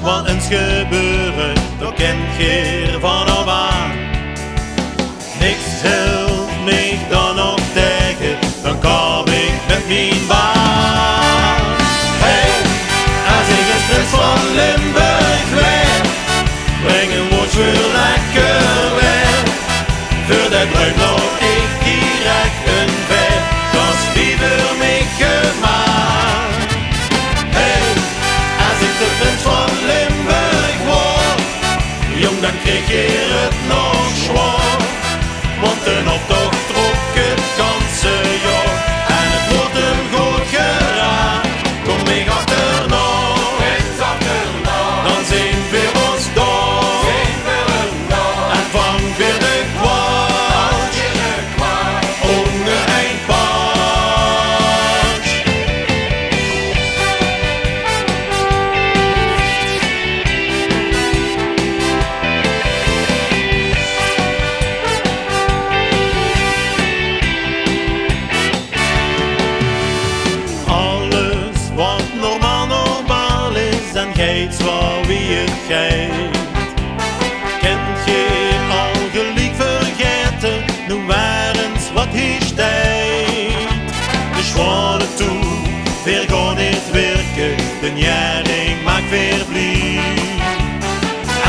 wat eens gebeuren, dat kent je van op aan. Niks helpt me dan nog tegen, dan kom ik met mijn baan. Hey, als ik eens prins van Limburg werd, breng een woord voor lekker weg. Voor dat bruid loop ik direct een vet, dat is wie voor mij gemaakt. Hey, als ik de prins van Limburg word, jong, dan kreeg je het nog zwaar. Want een optocht trok het ganse jaar en het wordt hem goed geraakt. Kom ik achterna, dan zien we ons daar en vang weer de kwaad, onder een paard. Alles wat normaal is en geeft waar wie het geeft. Kent je al gelijk vergeten, nu waar eens wat hier steekt. De schwane toe, weer gewoon niet werken, de jaring maakt weer blij.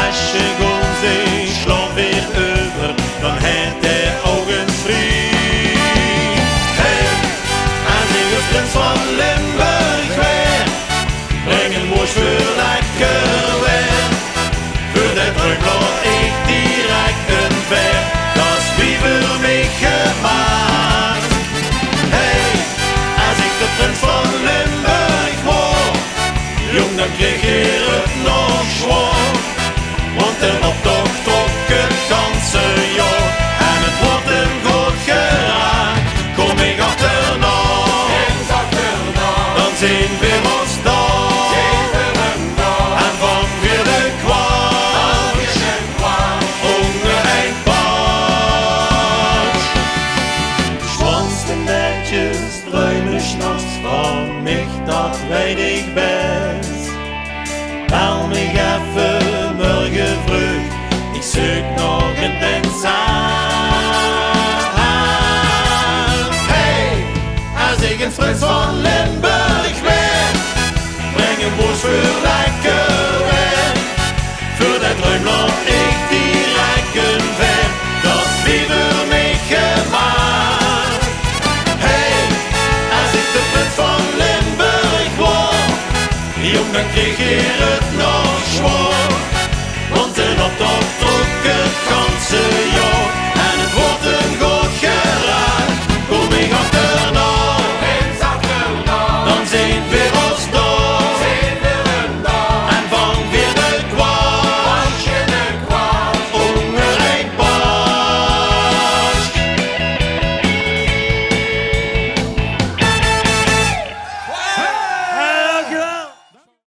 Als je gewoon zegt, slaap weer over, dan heeft hij ogen vrij. Hey, als ik als prins van Limburg weer, breng een woord voor lekker weer. Voor dat bruid laat ik direct een ver, dat is wie voor mij gemaakt. Hey, als ik de prins van Limburg word, jong, dan kreeg je het nog zwaar. Want een optocht trok het ganse jaar en het wordt hem goed geraakt. Kom ik achterna, dan zien we ons daar en vang weer de kwaad, onder een paard. Schwanste netjes, ruime s'nachts van mij, dat weet ik best. Bel mij even morgen vroeg, ik zoek nog een prins aan. Hey, als ik een prins van Limburg ben, breng een woord voor lekker weg. Voor dat ruim loop ik direct een ver, dat is wie voor mij gemaakt. Hey, als ik de prins van Limburg word, jong, dan kreeg je het nog zwaar.